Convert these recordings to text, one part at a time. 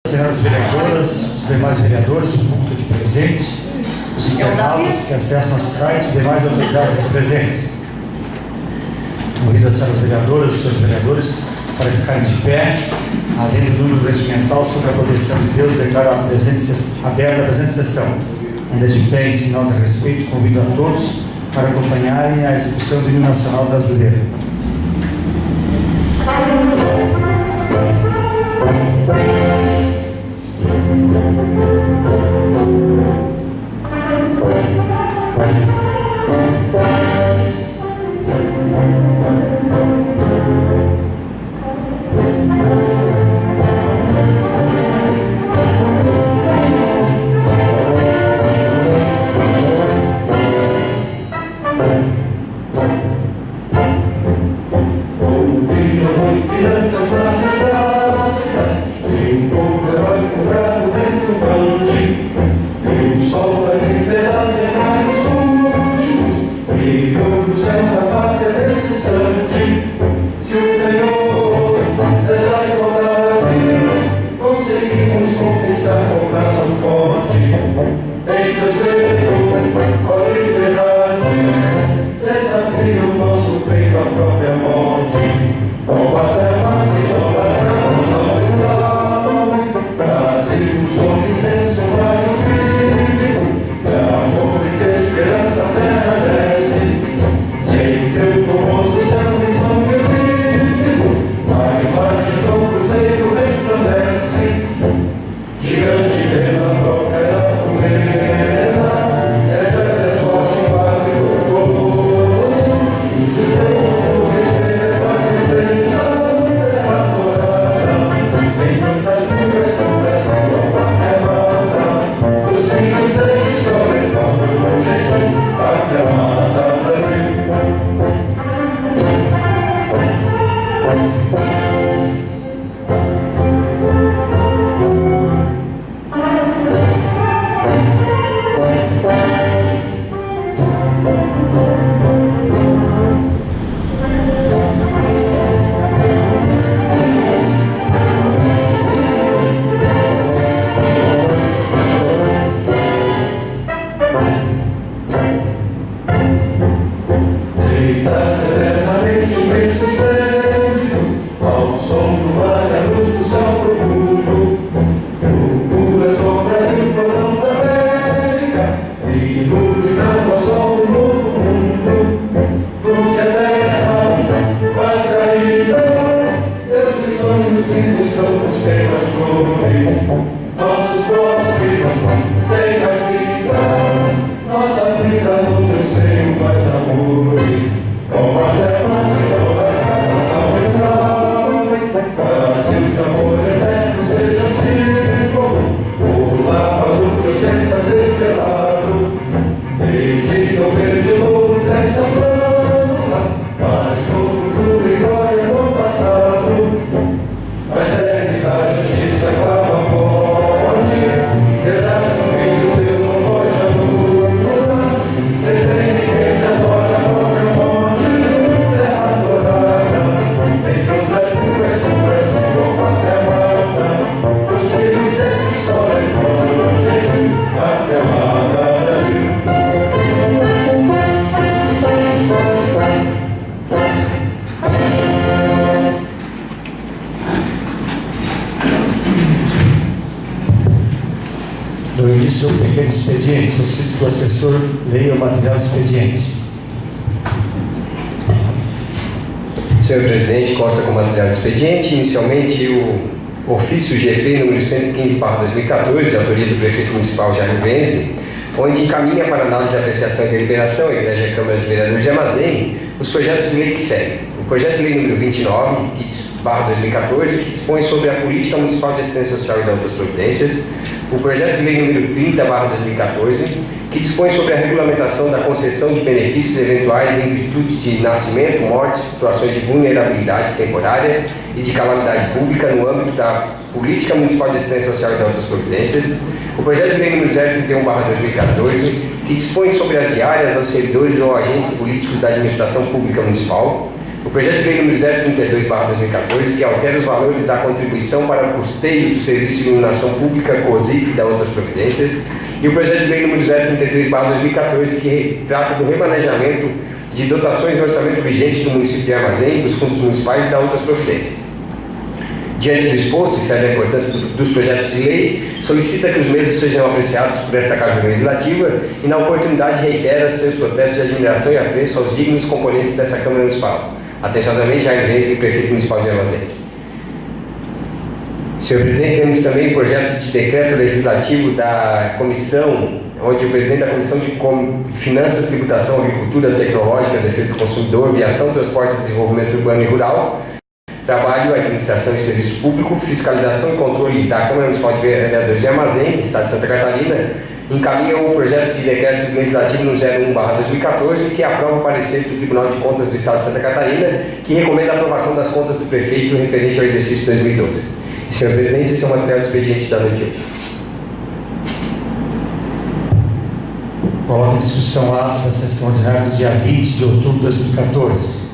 Senhoras vereadoras, os demais vereadores, o público aqui presente, os internautas que acessam nosso site, os demais autoridades aqui presentes. Convido as senhoras vereadoras, os senhores vereadores, para ficarem de pé, além do número regimental sobre a proteção de Deus, declaro aberta a presente sessão. Ainda de pé, em sinal de respeito, convido a todos para acompanharem a execução do hino nacional brasileiro. No início, um pequeno expediente, solicito que o assessor leia o material do expediente. Senhor presidente, consta com o material do expediente, inicialmente o ofício GP número 115/2014, de autoria do prefeito municipal Jair Benzi, onde encaminha para análise de apreciação e deliberação a Igreja Câmara de Vereadores de Armazém os projetos de lei que seguem. O projeto de lei número 29/2014, que dispõe sobre a política municipal de assistência social e de outras providências. O projeto de lei número 30/2014, que dispõe sobre a regulamentação da concessão de benefícios eventuais em virtude de nascimento, morte, situações de vulnerabilidade temporária e de calamidade pública no âmbito da política municipal de assistência social e de outras providências. O projeto de lei número 031/2014, que dispõe sobre as diárias aos servidores ou agentes políticos da administração pública municipal. O projeto de lei número 032/2014, que altera os valores da contribuição para o custeio do Serviço de Iluminação Pública, COSIP e da outras providências, e o projeto de lei número 033/2014, que trata do remanejamento de dotações de orçamento vigente do município de Armazém, dos fundos municipais e da outras providências. Diante do exposto, e sabe a importância dos projetos de lei, solicita que os mesmos sejam apreciados por esta Casa Legislativa e, na oportunidade, reitera seus protestos de admiração e apreço aos dignos componentes dessa Câmara Municipal. Atenciosamente, Jair Reis, prefeito municipal de Armazém. Senhor presidente, temos também o projeto de decreto legislativo da comissão, onde o presidente da Comissão de Finanças, Tributação, Agricultura, Tecnológica, Defesa do Consumidor, Viação, Transportes, Desenvolvimento Urbano e Rural, Trabalho, Administração e Serviço Público, Fiscalização e Controle da Câmara Municipal de Vereadores de Armazém, Estado de Santa Catarina, encaminha o projeto de decreto legislativo no 01/2014, que aprova o parecer do Tribunal de Contas do Estado de Santa Catarina, que recomenda a aprovação das contas do prefeito referente ao exercício 2012. Senhor presidente, esse é o material do expediente da noite de hoje. Coloco em discussão o ato da sessão ordinária do dia 20 de outubro de 2014.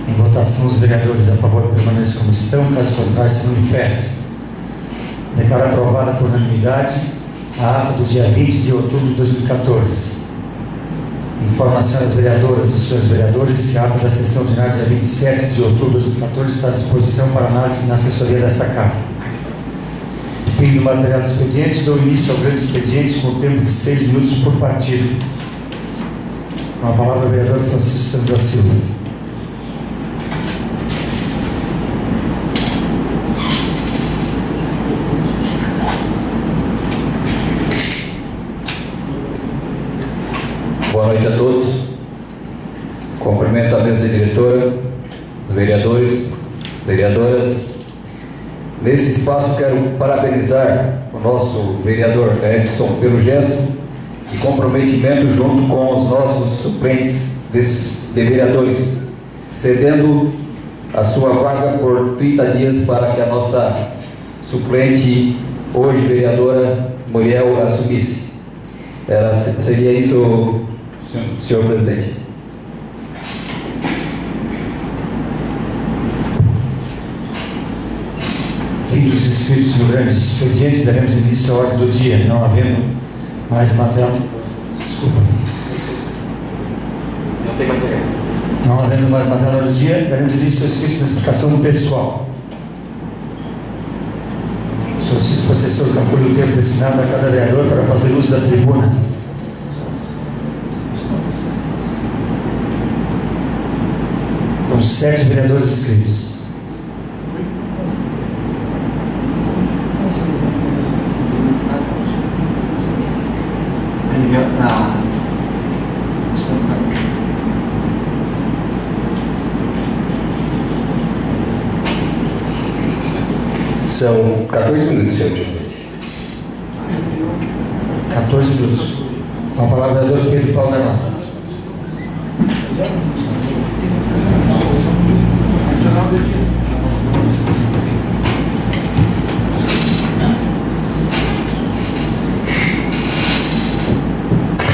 Em votação, os vereadores a favor permaneçam como estão, caso contrário se manifestem. Declaro aprovada por unanimidade a ata do dia 20 de outubro de 2014. Informação às vereadoras e aos senhores vereadores que a ata da sessão ordinária dia 27 de outubro de 2014 está à disposição para análise na assessoria desta Casa. Fim do material do expediente, dou início ao grande expediente com o tempo de 6 minutos por partido. Com a palavra o vereador Francisco Santos da Silva. Boa noite a todos. Cumprimento a mesa diretora, os vereadores, vereadoras. Nesse espaço quero parabenizar o nosso vereador Edson pelo gesto de comprometimento junto com os nossos suplentes de vereadores, cedendo a sua vaga por 30 dias para que a nossa suplente, hoje vereadora Muriel, assumisse. Seria isso, senhor presidente. Fim dos inscritos no grande expediente, daremos início à ordem do dia, não havendo mais material. Desculpa. Não tem mais ninguém. Não havendo mais material na ordem do dia, daremos início aos inscritos na explicação do pessoal. Solicito o assessor calcule o tempo destinado a cada vereador para fazer uso da tribuna. Com 7 vereadores inscritos. São 14 minutos, senhor presidente. 14 minutos. Com a palavra o vereador Pedro Paulo da Nossa.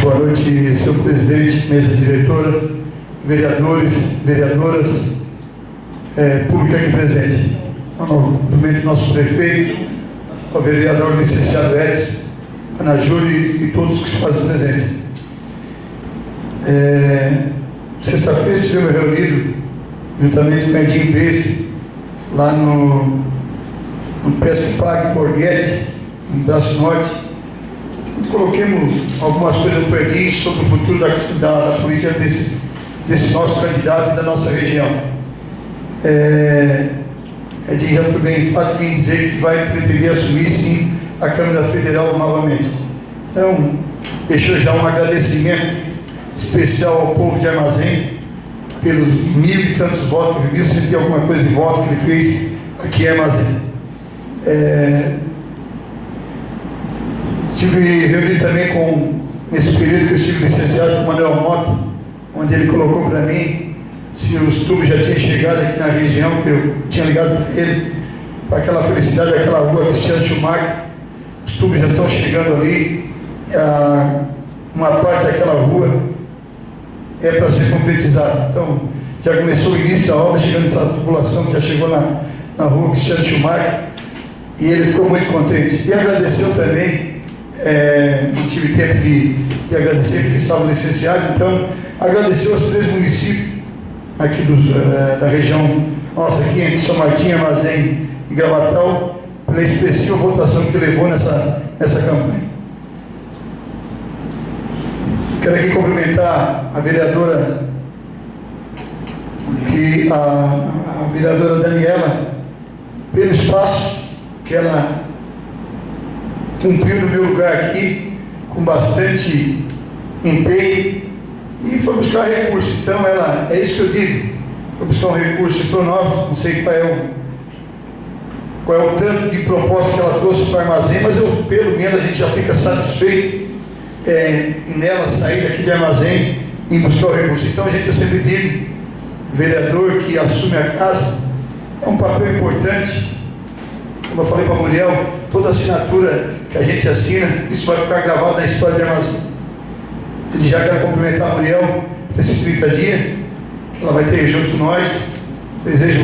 Boa noite, senhor presidente, mesa diretora, vereadores, vereadoras, público aqui presente. Cumprimento nosso prefeito, o vereador licenciado Edson, Ana Júlia e todos que se fazem presente. Sexta-feira estivemos reunidos juntamente com o Edinho Bess, lá no Pesca Pague Borghetti, no Braço Norte. Coloquemos algumas coisas para o Edinho sobre o futuro da política desse nosso candidato e da nossa região. Edinho já foi bem enfático em dizer que vai pretender assumir sim a Câmara Federal novamente. Então, deixou já um agradecimento especial ao povo de Armazém pelos 1000 e tantos votos, 1100 e alguma coisa de votos que ele fez aqui em Armazém. Estive reunido também nesse período que eu estive licenciado com o Manuel Mota, onde ele colocou para mim se os tubos já tinham chegado aqui na região, que eu tinha ligado para ele, para aquela felicidade daquela rua Cristiano Schumacher. Os tubos já estão chegando ali, e uma parte daquela rua é para ser concretizada. Então, já começou o início da obra, chegando essa população que já chegou na rua Cristiano Schumacher, e ele ficou muito contente. E agradeceu também, não tive tempo de agradecer porque estava licenciado, então agradeceu aos 3 municípios aqui da região nossa, aqui entre São Martinho, Armazém e Gravatal, pela expressiva votação que levou nessa campanha. Quero aqui cumprimentar a vereadora, a vereadora Daniela, pelo espaço que ela cumpriu no meu lugar aqui, com bastante empenho, e foi buscar recursos. Então, é isso que eu digo, foi buscar um recurso Pronove, não sei qual é o tanto de proposta que ela trouxe para o armazém, mas pelo menos a gente já fica satisfeito em nela sair daqui de armazém e buscar o recurso. Então, eu sempre digo, vereador que assume a casa, é um papel importante. Como eu falei para a Muriel, toda assinatura que a gente assina, isso vai ficar gravado na história de armazém. Eu já quero cumprimentar a Muriel nesses 30 dias, que ela vai ter junto com nós. Desejo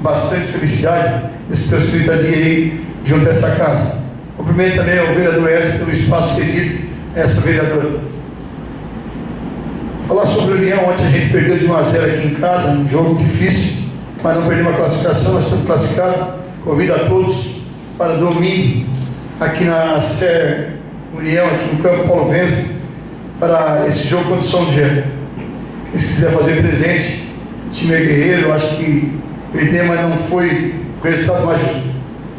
bastante felicidade nesses teus 30 dias aí, junto a essa casa. Cumprimento também ao vereador Edson pelo espaço cedido a essa vereadora. Falar sobre a União, ontem a gente perdeu de 1-0 aqui em casa, um jogo difícil, mas não perdemos a classificação, nós estamos classificados. Convido a todos para domingo, aqui na SER União, aqui no campo Paulo Venza, para esse jogo contra o São José. Se quiser fazer presente, o time é guerreiro, eu acho que perdeu, mas não foi o resultado mais justo.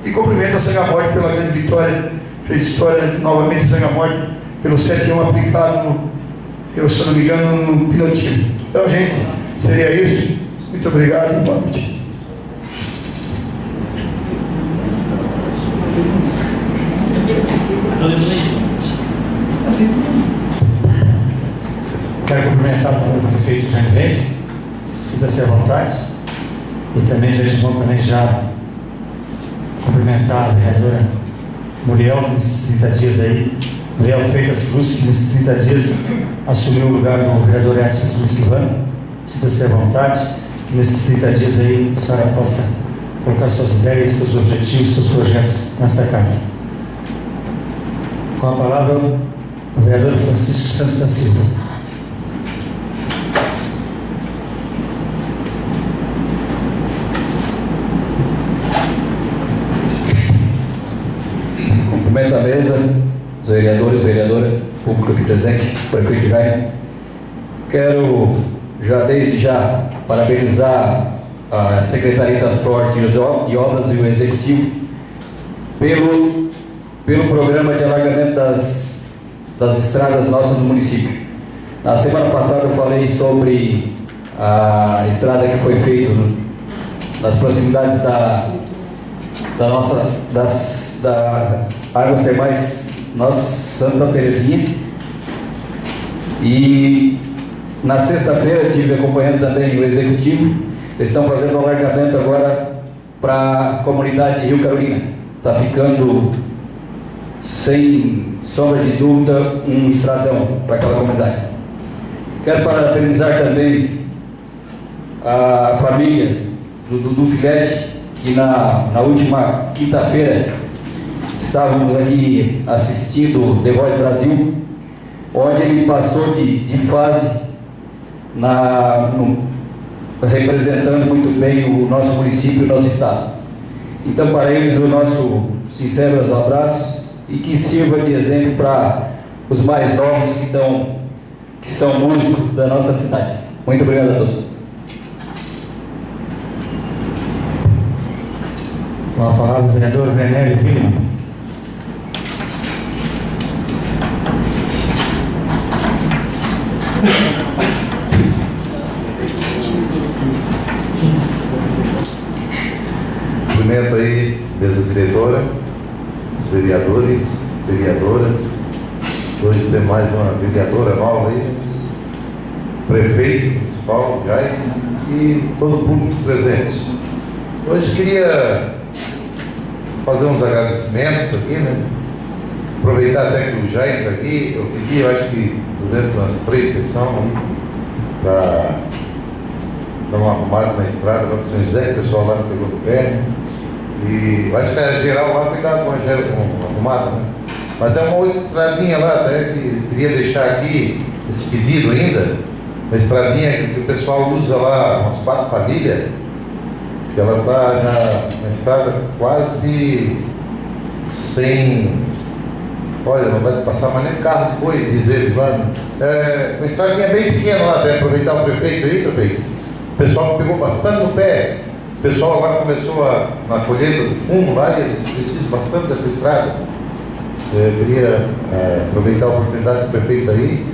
E cumprimento a Sangamorte pela grande vitória, fez história novamente em Sangamorte, pelo 7-1 aplicado, se eu não me engano, no pilotinho. Então, gente, seria isso. Muito obrigado e boa noite. Quero cumprimentar também o prefeito Janivense, sinta-se à vontade, e também já de bom também já cumprimentar a vereadora Muriel, que nesses 30 dias aí, Muriel Freitas Cruz, que nesses 30 dias assumiu o lugar do vereador Edson Silvano. Sinta-se à vontade, que nesses 30 dias aí a senhora possa colocar suas ideias, seus objetivos, seus projetos nessa casa. Com a palavra, o vereador Francisco Santos da Silva. Cumprimento a mesa, os vereadores, vereadora, público aqui presente, prefeito Jaime. Quero desde já parabenizar a Secretaria de Transporte e Obras e o Executivo pelo programa de alargamento das estradas nossas do município. Na semana passada eu falei sobre a estrada que foi feita nas proximidades da Águas Termais Santa Terezinha, e na sexta-feira estive acompanhando também o Executivo. Eles estão fazendo um alargamento agora para a comunidade de Rio Carolina. Está ficando, sem sombra de dúvida, um estradão para aquela comunidade. Quero parabenizar também a família do Dudu Filete, que na última quinta-feira estávamos aqui assistindo The Voice Brasil, onde ele passou de fase representando muito bem o nosso município e o nosso estado. Então, para eles, o nosso sincero abraço, e que sirva de exemplo para os mais novos que são músicos da nossa cidade. Muito obrigado a todos. Com a palavra, o vereador Venélio Vila. Cumprimento aí, mesa diretora, os vereadores, vereadoras. Hoje tem mais uma vereadora nova aí, prefeito municipal, Jaime, e todo o público presente. Hoje queria fazer uns agradecimentos aqui, né? Aproveitar até que o Jaime está aqui. Eu pedi, eu acho que durante umas 3 sessões, para dar uma arrumada na estrada, lá para São José, o pessoal lá pegou no pé. E acho que a geral lá foi dado uma arrumada, né? Mas é uma outra estradinha lá, até que queria deixar aqui esse pedido ainda. Uma estradinha que o pessoal usa lá, umas 4 famílias, que ela está já uma estrada quase sem. Olha, não vai passar mais nem carro de boi, diz eles lá. É uma estradinha bem pequena lá, até aproveitar o prefeito aí, prefeito. O pessoal pegou bastante no pé. O pessoal agora começou na colheita do fumo lá e eles precisam bastante dessa estrada. Eu queria aproveitar a oportunidade do prefeito aí.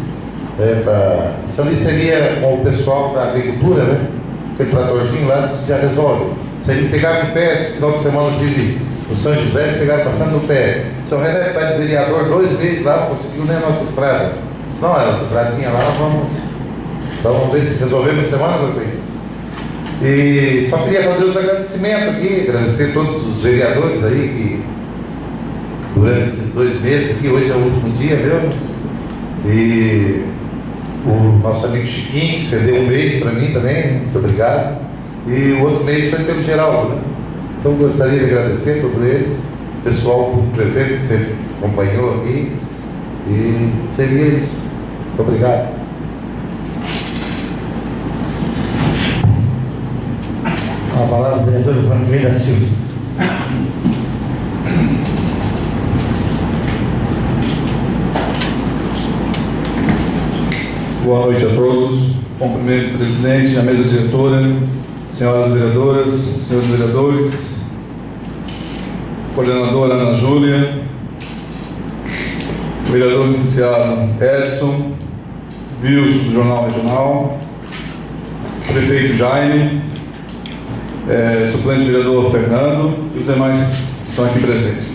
Isso ali seria com o pessoal da agricultura, né? Aquele tratorzinho lá já resolve. Se ele pegar no pé, esse final de semana eu tive no São José, pegaram passando no pé. Se o René pai do vereador 2 meses lá, conseguiu nem a nossa estrada. Se não, a estradinha lá, vamos ver se resolvemos a semana, prefeito. E só queria fazer os agradecimentos aqui, agradecer a todos os vereadores aí que durante esses 2 meses aqui, hoje é o último dia mesmo. E o nosso amigo Chiquinho, que cedeu 1 mês para mim também, muito obrigado. E o outro mês foi pelo Geraldo, né? Então gostaria de agradecer a todos eles, o pessoal por presente que você acompanhou aqui. E seria isso. Muito obrigado. Com a palavra o vereador Vanderlei da Silva. Boa noite a todos. Cumprimento o presidente, a mesa diretora, senhoras vereadoras, senhores vereadores, coordenadora Ana Júlia, vereador licenciado Edson, Wilson do Jornal Regional, prefeito Jaime, suplente vereador Fernando e os demais que estão aqui presentes.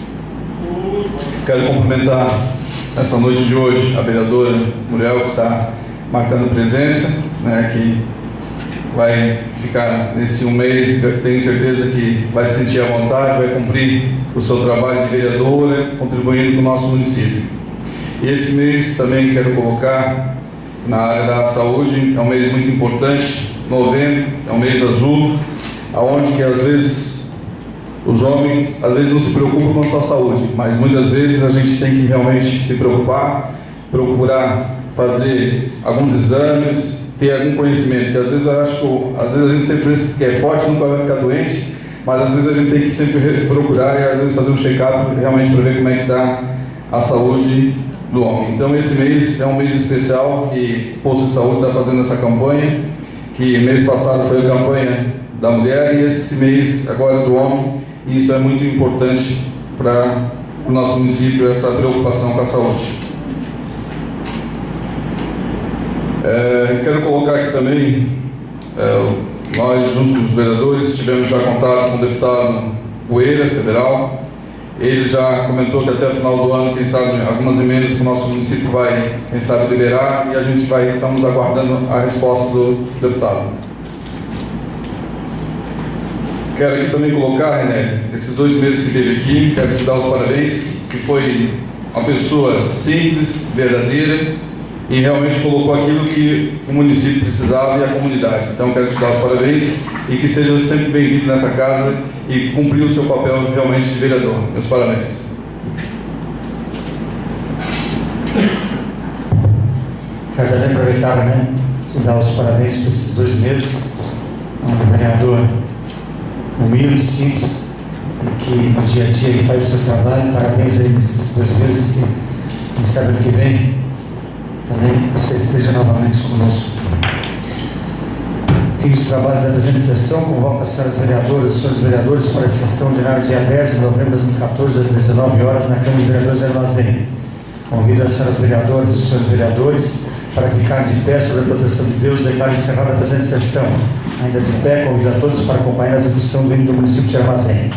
Quero cumprimentar nessa noite de hoje a vereadora Muriel, que está marcando presença, né, que vai ficar nesse 1 mês, tenho certeza que vai se sentir à vontade, vai cumprir o seu trabalho de vereadora, contribuindo com o nosso município. E esse mês também quero colocar na área da saúde, é um mês muito importante, novembro, é um mês azul, aonde que às vezes os homens não se preocupam com a sua saúde, mas muitas vezes a gente tem que realmente se preocupar, procurar fazer alguns exames, ter algum conhecimento, que às vezes eu acho que às vezes a gente sempre pensa que é forte, nunca vai ficar doente, mas às vezes a gente tem que sempre procurar e às vezes fazer um check-up realmente para ver como é que está a saúde do homem. Então esse mês é um mês especial que o Posto de Saúde está fazendo essa campanha, que mês passado foi a campanha da mulher e esse mês agora do homem, e isso é muito importante para o nosso município, essa preocupação com a saúde. Quero colocar aqui também, nós junto com os vereadores tivemos já contato com o deputado Poeira, federal. Ele já comentou que até o final do ano, quem sabe, algumas emendas para o nosso município vai, quem sabe, liberar, e a gente estamos aguardando a resposta do deputado. Quero aqui também colocar, René, esses 2 meses que teve aqui, quero te dar os parabéns, que foi uma pessoa simples, verdadeira, e realmente colocou aquilo que o município precisava e a comunidade. Então quero te dar os parabéns e que seja sempre bem-vindo nessa casa e cumprir o seu papel realmente de vereador. Meus parabéns. Quero também aproveitar, né, de dar os parabéns por esses 2 meses. Um vereador humilde, simples, e que no dia a dia ele faz o seu trabalho. Parabéns aí nesses 2 meses, que quem sabe ano que vem também você esteja novamente conosco. Fim dos trabalhos da presente sessão, convoco as senhoras vereadoras e os senhores vereadores para a sessão ordinária dia 10 de novembro de 2014, às 19 horas, na Câmara de Vereadores de Armazém. Convido as senhoras vereadoras e os senhores vereadores para ficar de pé sobre a proteção de Deus. Declaro encerrada a presente sessão. Ainda de pé, convido a todos para acompanhar a execução do hino do município de Armazém.